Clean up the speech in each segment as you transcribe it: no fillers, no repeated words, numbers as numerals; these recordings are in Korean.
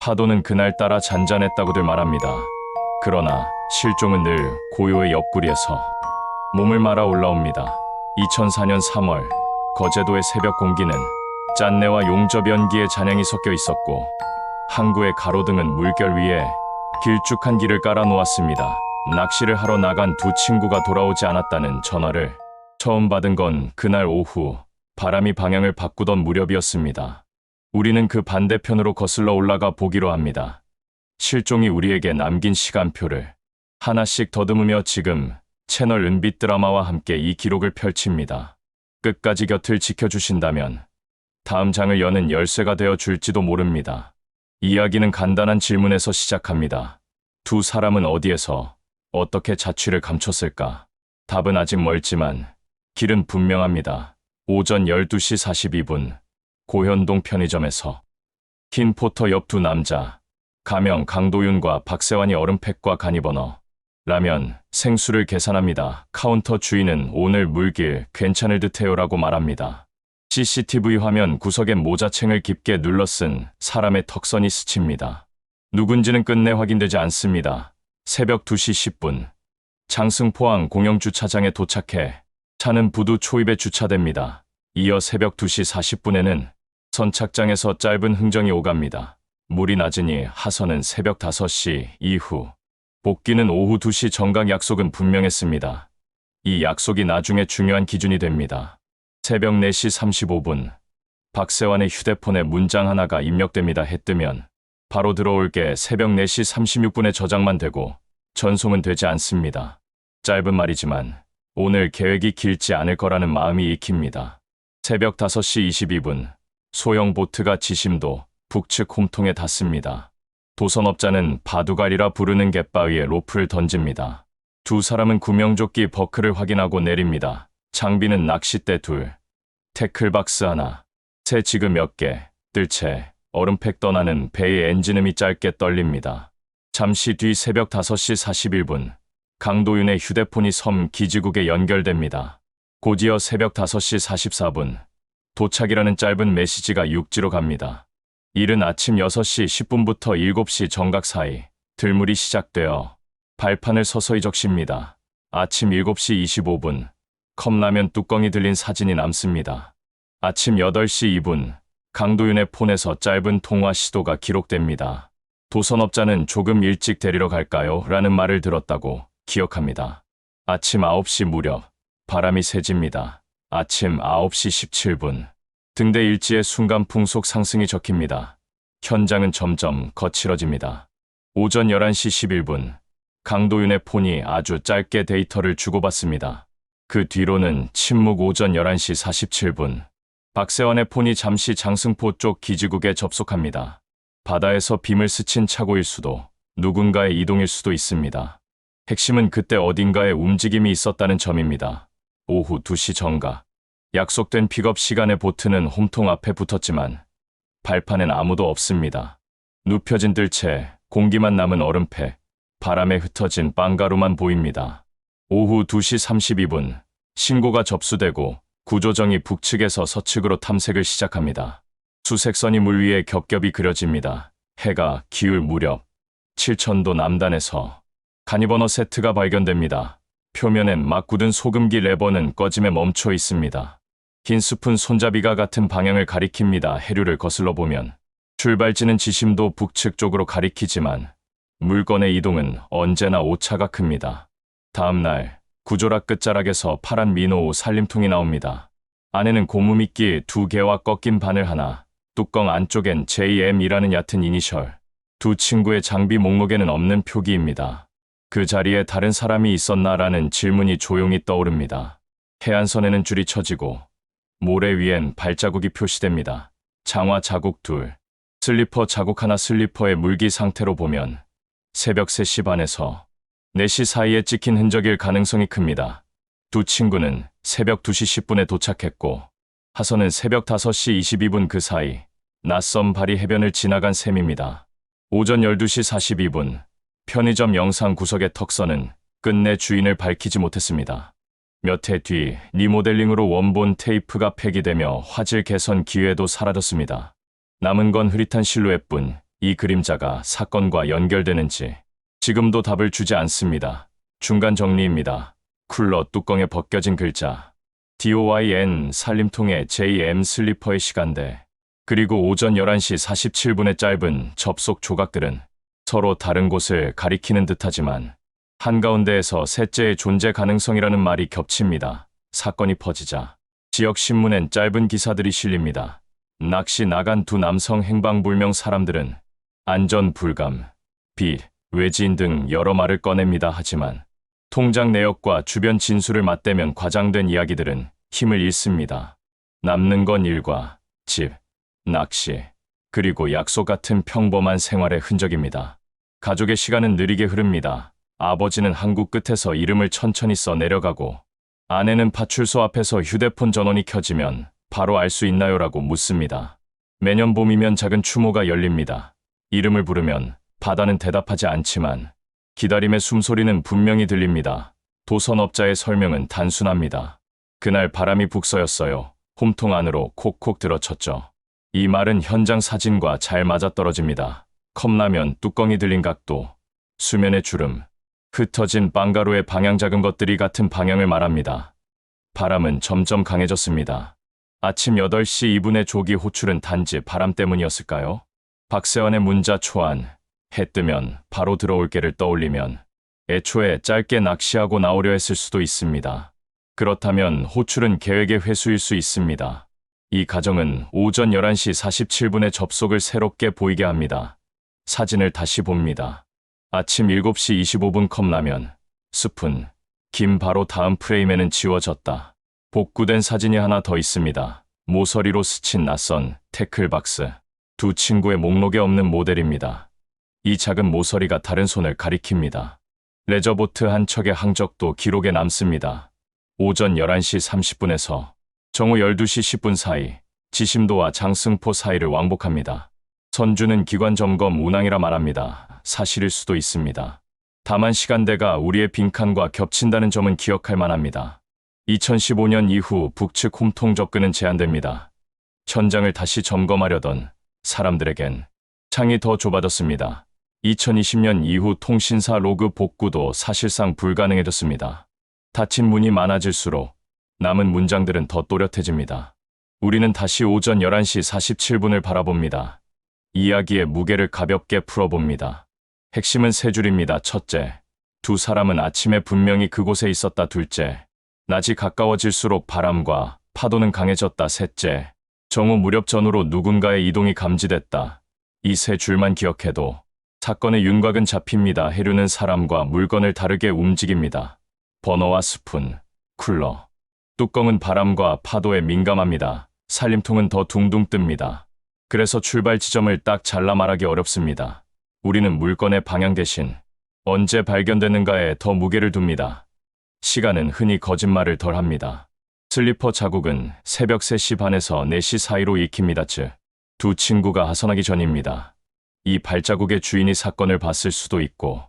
파도는 그날따라 잔잔했다고들 말합니다. 그러나 실종은 늘 고요의 옆구리에서 몸을 말아 올라옵니다. 2004년 3월 거제도의 새벽 공기는 짠내와 용접 연기의 잔향이 섞여 있었고 항구의 가로등은 물결 위에 길쭉한 길을 깔아 놓았습니다. 낚시를 하러 나간 두 친구가 돌아오지 않았다는 전화를 처음 받은 건 그날 오후 바람이 방향을 바꾸던 무렵이었습니다. 우리는 그 반대편으로 거슬러 올라가 보기로 합니다. 실종이 우리에게 남긴 시간표를 하나씩 더듬으며 지금 채널 은빛 드라마와 함께 이 기록을 펼칩니다. 끝까지 곁을 지켜주신다면 다음 장을 여는 열쇠가 되어 줄지도 모릅니다. 이야기는 간단한 질문에서 시작합니다. 두 사람은 어디에서 어떻게 자취를 감췄을까? 답은 아직 멀지만 길은 분명합니다. 오전 12시 42분 고현동 편의점에서 흰 포터 옆 두 남자 가명 강도윤과 박세환이 얼음팩과 간이버너 라면, 생수를 계산합니다. 카운터 주인은 오늘 물길 괜찮을 듯해요라고 말합니다. CCTV 화면 구석엔 모자챙을 깊게 눌러쓴 사람의 턱선이 스칩니다. 누군지는 끝내 확인되지 않습니다. 새벽 2시 10분 장승포항 공영주차장에 도착해 차는 부두 초입에 주차됩니다. 이어 새벽 2시 40분에는 선착장에서 짧은 흥정이 오갑니다. 물이 낮으니 하선은 새벽 5시 이후, 복귀는 오후 2시 정각 약속은 분명했습니다. 이 약속이 나중에 중요한 기준이 됩니다. 새벽 4시 35분 박세환의 휴대폰에 문장 하나가 입력됩니다. 해 뜨면 바로 들어올게. 새벽 4시 36분에 저장만 되고 전송은 되지 않습니다. 짧은 말이지만 오늘 계획이 길지 않을 거라는 마음이 익힙니다. 새벽 5시 22분 소형 보트가 지심도 북측 홈통에 닿습니다. 도선업자는 바두갈이라 부르는 갯바위에 로프를 던집니다. 두 사람은 구명조끼 버클을 확인하고 내립니다. 장비는 낚싯대 2, 태클박스 하나, 새 지그 몇 개, 뜰채, 얼음팩 떠나는 배의 엔진음이 짧게 떨립니다. 잠시 뒤 새벽 5시 41분 강도윤의 휴대폰이 섬 기지국에 연결됩니다. 곧이어 새벽 5시 44분 도착이라는 짧은 메시지가 육지로 갑니다. 이른 아침 6시 10분부터 7시 정각 사이 들물이 시작되어 발판을 서서히 적십니다. 아침 7시 25분 컵라면 뚜껑이 들린 사진이 남습니다. 아침 8시 2분 강도윤의 폰에서 짧은 통화 시도가 기록됩니다. 도선업자는 조금 일찍 데리러 갈까요? 라는 말을 들었다고 기억합니다. 아침 9시 무렵 바람이 세집니다. 아침 9시 17분 등대 일지에 순간 풍속 상승이 적힙니다. 현장은 점점 거칠어집니다. 오전 11시 11분 강도윤의 폰이 아주 짧게 데이터를 주고받습니다. 그 뒤로는 침묵. 오전 11시 47분 박세환의 폰이 잠시 장승포 쪽 기지국에 접속합니다. 바다에서 빔을 스친 착오일 수도 누군가의 이동일 수도 있습니다. 핵심은 그때 어딘가에 움직임이 있었다는 점입니다. 오후 2시 정각 약속된 픽업 시간에 보트는 홈통 앞에 붙었지만 발판엔 아무도 없습니다. 눕혀진 뜰채, 공기만 남은 얼음팩, 바람에 흩어진 빵가루만 보입니다. 오후 2시 32분 신고가 접수되고 구조정이 북측에서 서측으로 탐색을 시작합니다. 수색선이 물 위에 겹겹이 그려집니다. 해가 기울 무렵 7천도 남단에서 간이버너 세트가 발견됩니다. 표면엔 막 굳은 소금기 레버는 꺼짐에 멈춰 있습니다. 긴 스푼 손잡이가 같은 방향을 가리킵니다. 해류를 거슬러 보면 출발지는 지심도 북측 쪽으로 가리키지만 물건의 이동은 언제나 오차가 큽니다. 다음 날 구조락 끝자락에서 파란 미노 살림통이 나옵니다. 안에는 고무미끼 2개와 꺾인 바늘 하나, 뚜껑 안쪽엔 JM이라는 얕은 이니셜, 두 친구의 장비 목록에는 없는 표기입니다. 그 자리에 다른 사람이 있었나라는 질문이 조용히 떠오릅니다. 해안선에는 줄이 쳐지고 모래 위엔 발자국이 표시됩니다. 장화 자국 2, 슬리퍼 자국 하나. 슬리퍼의 물기 상태로 보면 새벽 3시 반에서 4시 사이에 찍힌 흔적일 가능성이 큽니다. 두 친구는 새벽 2시 10분에 도착했고 하선은 새벽 5시 22분 그 사이 낯선 발이 해변을 지나간 셈입니다. 오전 12시 42분 편의점 영상 구석의 턱선은 끝내 주인을 밝히지 못했습니다. 몇 해 뒤 리모델링으로 원본 테이프가 폐기되며 화질 개선 기회도 사라졌습니다. 남은 건 흐릿한 실루엣뿐. 이 그림자가 사건과 연결되는지 지금도 답을 주지 않습니다. 중간 정리입니다. 쿨러 뚜껑에 벗겨진 글자. DOIN 살림통에 JM 슬리퍼의 시간대. 그리고 오전 11시 47분의 짧은 접속 조각들은 서로 다른 곳을 가리키는 듯하지만 한가운데에서 셋째의 존재 가능성이라는 말이 겹칩니다. 사건이 퍼지자 지역 신문엔 짧은 기사들이 실립니다. 낚시 나간 두 남성 행방불명 사람들은 안전 불감, 빚, 외지인 등 여러 말을 꺼냅니다. 하지만 통장 내역과 주변 진술을 맞대면 과장된 이야기들은 힘을 잃습니다. 남는 건 일과 집, 낚시, 그리고 약속 같은 평범한 생활의 흔적입니다. 가족의 시간은 느리게 흐릅니다. 아버지는 항구 끝에서 이름을 천천히 써 내려가고 아내는 파출소 앞에서 휴대폰 전원이 켜지면 바로 알 수 있나요라고 묻습니다. 매년 봄이면 작은 추모가 열립니다. 이름을 부르면 바다는 대답하지 않지만 기다림의 숨소리는 분명히 들립니다. 도선업자의 설명은 단순합니다. 그날 바람이 북서였어요. 홈통 안으로 콕콕 들어쳤죠. 이 말은 현장 사진과 잘 맞아떨어집니다. 컵라면 뚜껑이 들린 각도, 수면의 주름, 흩어진 빵가루의 방향 작은 것들이 같은 방향을 말합니다. 바람은 점점 강해졌습니다. 아침 8시 2분의 조기 호출은 단지 바람 때문이었을까요? 박세환의 문자 초안, 해 뜨면 바로 들어올 게를 떠올리면 애초에 짧게 낚시하고 나오려 했을 수도 있습니다. 그렇다면 호출은 계획의 회수일 수 있습니다. 이 가정은 오전 11시 47분의 접속을 새롭게 보이게 합니다. 사진을 다시 봅니다. 아침 7시 25분 컵라면, 스푼, 김 바로 다음 프레임에는 지워졌다. 복구된 사진이 하나 더 있습니다. 모서리로 스친 낯선 태클박스. 두 친구의 목록에 없는 모델입니다. 이 작은 모서리가 다른 손을 가리킵니다. 레저보트 한 척의 항적도 기록에 남습니다. 오전 11시 30분에서 정오 12시 10분 사이 지심도와 장승포 사이를 왕복합니다. 선주는 기관 점검 운항이라 말합니다. 사실일 수도 있습니다. 다만 시간대가 우리의 빈칸과 겹친다는 점은 기억할 만합니다. 2015년 이후 북측 홈통 접근은 제한됩니다. 현장을 다시 점검하려던 사람들에겐 창이 더 좁아졌습니다. 2020년 이후 통신사 로그 복구도 사실상 불가능해졌습니다. 닫힌 문이 많아질수록 남은 문장들은 더 또렷해집니다. 우리는 다시 오전 11시 47분을 바라봅니다. 이야기의 무게를 가볍게 풀어봅니다. 핵심은 세 줄입니다. 첫째, 두 사람은 아침에 분명히 그곳에 있었다. 둘째, 낮이 가까워질수록 바람과 파도는 강해졌다. 셋째, 정오 무렵 전후로 누군가의 이동이 감지됐다. 이 세 줄만 기억해도 사건의 윤곽은 잡힙니다. 해류는 사람과 물건을 다르게 움직입니다. 버너와 스푼, 쿨러. 뚜껑은 바람과 파도에 민감합니다. 살림통은 더 둥둥 뜹니다. 그래서 출발 지점을 딱 잘라 말하기 어렵습니다. 우리는 물건의 방향 대신 언제 발견되는가에 더 무게를 둡니다. 시간은 흔히 거짓말을 덜 합니다. 슬리퍼 자국은 새벽 3시 반에서 4시 사이로 익힙니다. 즉, 두 친구가 하선하기 전입니다. 이 발자국의 주인이 사건을 봤을 수도 있고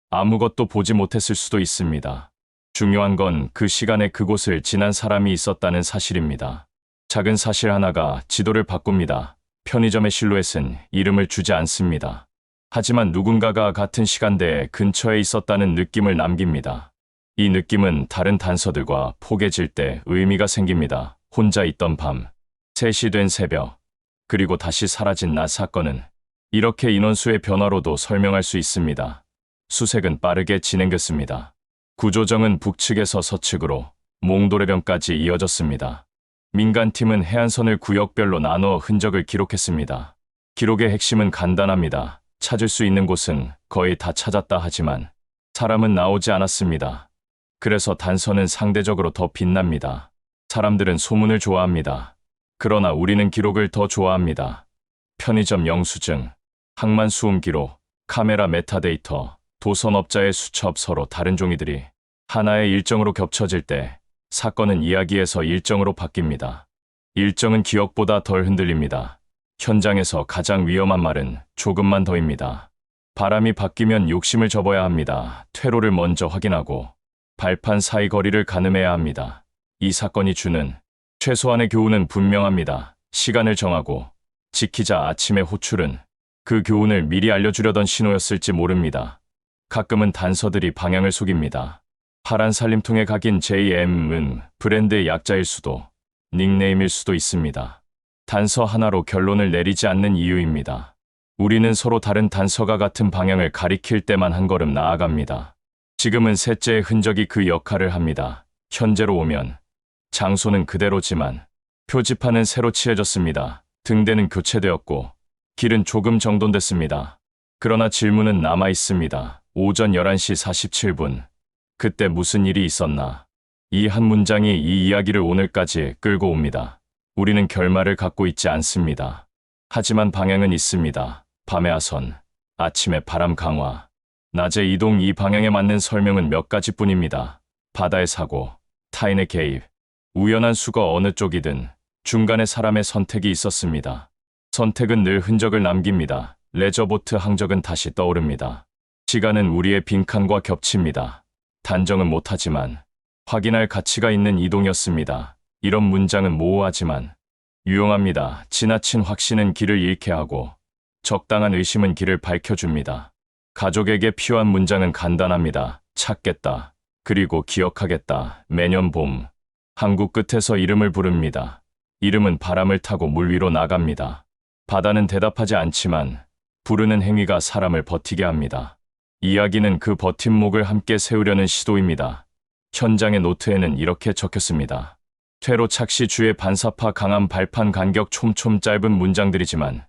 아무것도 보지 못했을 수도 있습니다. 중요한 건 그 시간에 그곳을 지난 사람이 있었다는 사실입니다. 작은 사실 하나가 지도를 바꿉니다. 편의점의 실루엣은 이름을 주지 않습니다. 하지만 누군가가 같은 시간대에 근처에 있었다는 느낌을 남깁니다. 이 느낌은 다른 단서들과 포개질 때 의미가 생깁니다. 혼자 있던 밤, 3시 된 새벽, 그리고 다시 사라진 낮 사건은 이렇게 인원수의 변화로도 설명할 수 있습니다. 수색은 빠르게 진행됐습니다. 구조정은 북측에서 서측으로 몽도레변까지 이어졌습니다. 민간팀은 해안선을 구역별로 나누어 흔적을 기록했습니다. 기록의 핵심은 간단합니다. 찾을 수 있는 곳은 거의 다 찾았다 하지만 사람은 나오지 않았습니다. 그래서 단서는 상대적으로 더 빛납니다. 사람들은 소문을 좋아합니다. 그러나 우리는 기록을 더 좋아합니다. 편의점 영수증, 항만 수음 기록, 카메라 메타데이터, 도선업자의 수첩 서로 다른 종이들이 하나의 일정으로 겹쳐질 때 사건은 이야기에서 일정으로 바뀝니다. 일정은 기억보다 덜 흔들립니다. 현장에서 가장 위험한 말은 조금만 더입니다. 바람이 바뀌면 욕심을 접어야 합니다. 퇴로를 먼저 확인하고 발판 사이 거리를 가늠해야 합니다. 이 사건이 주는 최소한의 교훈은 분명합니다. 시간을 정하고 지키자. 아침의 호출은 그 교훈을 미리 알려주려던 신호였을지 모릅니다. 가끔은 단서들이 방향을 속입니다. 파란 살림통에 각인 JM은 브랜드의 약자일 수도, 닉네임일 수도 있습니다. 단서 하나로 결론을 내리지 않는 이유입니다. 우리는 서로 다른 단서가 같은 방향을 가리킬 때만 한 걸음 나아갑니다. 지금은 셋째의 흔적이 그 역할을 합니다. 현재로 오면 장소는 그대로지만 표지판은 새로 칠해졌습니다. 등대는 교체되었고 길은 조금 정돈됐습니다. 그러나 질문은 남아 있습니다. 오전 11시 47분. 그때 무슨 일이 있었나? 이 한 문장이 이 이야기를 오늘까지 끌고 옵니다. 우리는 결말을 갖고 있지 않습니다. 하지만 방향은 있습니다. 밤의 하선, 아침의 바람 강화, 낮의 이동, 이 방향에 맞는 설명은 몇 가지뿐입니다. 바다의 사고, 타인의 개입, 우연한 수거, 어느 쪽이든 중간에 사람의 선택이 있었습니다. 선택은 늘 흔적을 남깁니다. 레저보트 항적은 다시 떠오릅니다. 시간은 우리의 빈칸과 겹칩니다. 단정은 못하지만 확인할 가치가 있는 이동이었습니다. 이런 문장은 모호하지만 유용합니다. 지나친 확신은 길을 잃게 하고 적당한 의심은 길을 밝혀줍니다. 가족에게 필요한 문장은 간단합니다. 찾겠다. 그리고 기억하겠다. 매년 봄, 항구 끝에서 이름을 부릅니다. 이름은 바람을 타고 물 위로 나갑니다. 바다는 대답하지 않지만 부르는 행위가 사람을 버티게 합니다. 이야기는 그 버팀목을 함께 세우려는 시도입니다. 현장의 노트에는 이렇게 적혔습니다. 퇴로 착시 주의 반사파 강한 발판 간격 촘촘 짧은 문장들이지만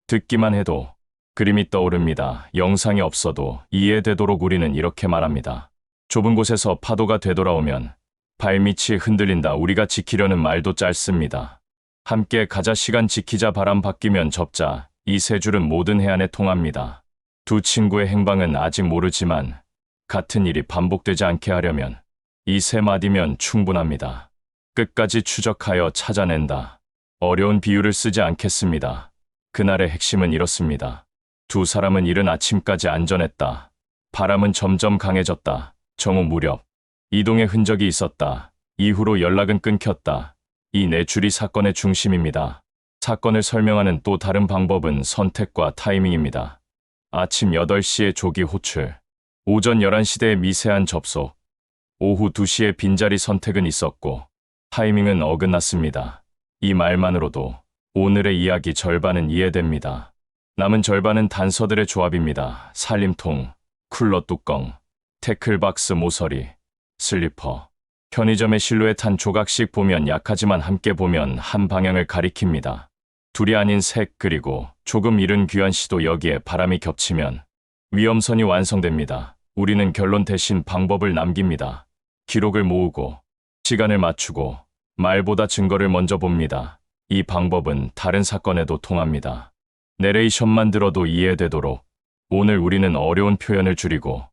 듣기만 해도 그림이 떠오릅니다. 영상이 없어도 이해되도록 우리는 이렇게 말합니다. 좁은 곳에서 파도가 되돌아오면 발밑이 흔들린다. 우리가 지키려는 말도 짧습니다. 함께 가자, 시간 지키자, 바람 바뀌면 접자. 이 세 줄은 모든 해안에 통합니다. 두 친구의 행방은 아직 모르지만 같은 일이 반복되지 않게 하려면 이 세 마디면 충분합니다. 끝까지 추적하여 찾아낸다. 어려운 비유를 쓰지 않겠습니다. 그날의 핵심은 이렇습니다. 두 사람은 이른 아침까지 안전했다. 바람은 점점 강해졌다. 정오 무렵 이동의 흔적이 있었다. 이후로 연락은 끊겼다. 이 네 줄이 사건의 중심입니다. 사건을 설명하는 또 다른 방법은 선택과 타이밍입니다. 아침 8시에 조기 호출, 오전 11시대의 미세한 접속, 오후 2시에 빈자리 선택은 있었고 타이밍은 어긋났습니다. 이 말만으로도 오늘의 이야기 절반은 이해됩니다. 남은 절반은 단서들의 조합입니다. 살림통, 쿨러 뚜껑, 태클박스 모서리, 슬리퍼. 편의점의 실루엣 한 조각씩 보면 약하지만 함께 보면 한 방향을 가리킵니다. 둘이 아닌 색, 그리고 조금 잃은 귀한 시도, 여기에 바람이 겹치면 위험선이 완성됩니다. 우리는 결론 대신 방법을 남깁니다. 기록을 모으고 시간을 맞추고 말보다 증거를 먼저 봅니다. 이 방법은 다른 사건에도 통합니다. 내레이션만 들어도 이해되도록 오늘 우리는 어려운 표현을 줄이고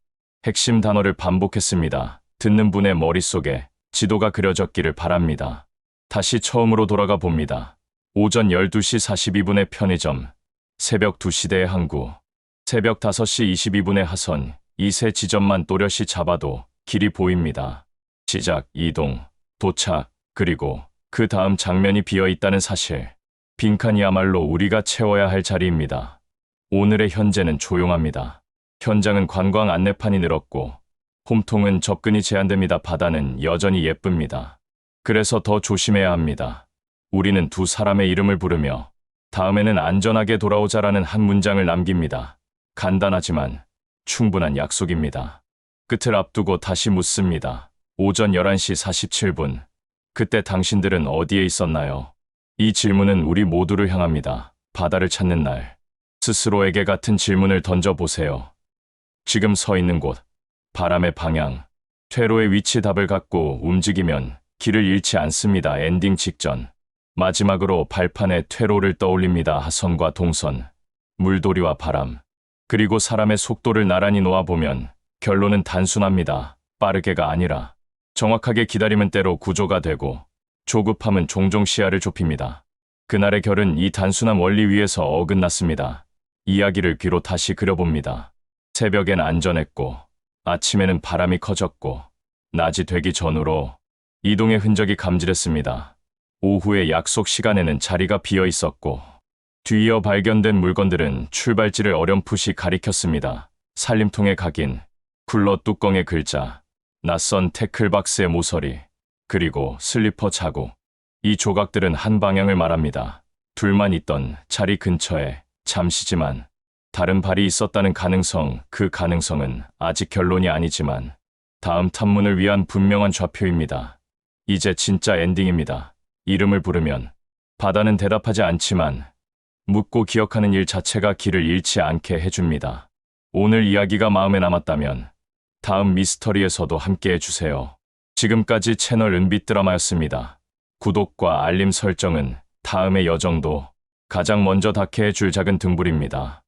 핵심 단어를 반복했습니다. 듣는 분의 머릿속에 지도가 그려졌기를 바랍니다. 다시 처음으로 돌아가 봅니다. 오전 12시 42분의 편의점, 새벽 2시대의 항구, 새벽 5시 22분의 하선, 이 세 지점만 또렷이 잡아도 길이 보입니다. 시작, 이동, 도착, 그리고 그 다음 장면이 비어 있다는 사실. 빈칸이야말로 우리가 채워야 할 자리입니다. 오늘의 현재는 조용합니다. 현장은 관광 안내판이 늘었고 홈통은 접근이 제한됩니다. 바다는 여전히 예쁩니다. 그래서 더 조심해야 합니다. 우리는 두 사람의 이름을 부르며 다음에는 안전하게 돌아오자라는 한 문장을 남깁니다. 간단하지만 충분한 약속입니다. 끝을 앞두고 다시 묻습니다. 오전 11시 47분. 그때 당신들은 어디에 있었나요? 이 질문은 우리 모두를 향합니다. 바다를 찾는 날. 스스로에게 같은 질문을 던져보세요. 지금 서 있는 곳, 바람의 방향, 퇴로의 위치, 답을 갖고 움직이면 길을 잃지 않습니다. 엔딩 직전. 마지막으로 발판에 퇴로를 떠올립니다. 하선과 동선, 물돌이와 바람, 그리고 사람의 속도를 나란히 놓아보면 결론은 단순합니다. 빠르게가 아니라 정확하게 기다리면 때로 구조가 되고 조급함은 종종 시야를 좁힙니다. 그날의 결은 이 단순한 원리 위에서 어긋났습니다. 이야기를 귀로 다시 그려봅니다. 새벽엔 안전했고 아침에는 바람이 커졌고 낮이 되기 전후로 이동의 흔적이 감지됐습니다. 오후의 약속 시간에는 자리가 비어 있었고 뒤이어 발견된 물건들은 출발지를 어렴풋이 가리켰습니다. 살림통의 각인, 쿨러 뚜껑의 글자, 낯선 태클박스의 모서리, 그리고 슬리퍼 자국. 이 조각들은 한 방향을 말합니다. 둘만 있던 자리 근처에 잠시지만 다른 발이 있었다는 가능성, 그 가능성은 아직 결론이 아니지만 다음 탐문을 위한 분명한 좌표입니다. 이제 진짜 엔딩입니다. 이름을 부르면 바다는 대답하지 않지만 묻고 기억하는 일 자체가 길을 잃지 않게 해줍니다. 오늘 이야기가 마음에 남았다면 다음 미스터리에서도 함께 해주세요. 지금까지 채널 은빛 드라마였습니다. 구독과 알림 설정은 다음의 여정도 가장 먼저 닿게 해줄 작은 등불입니다.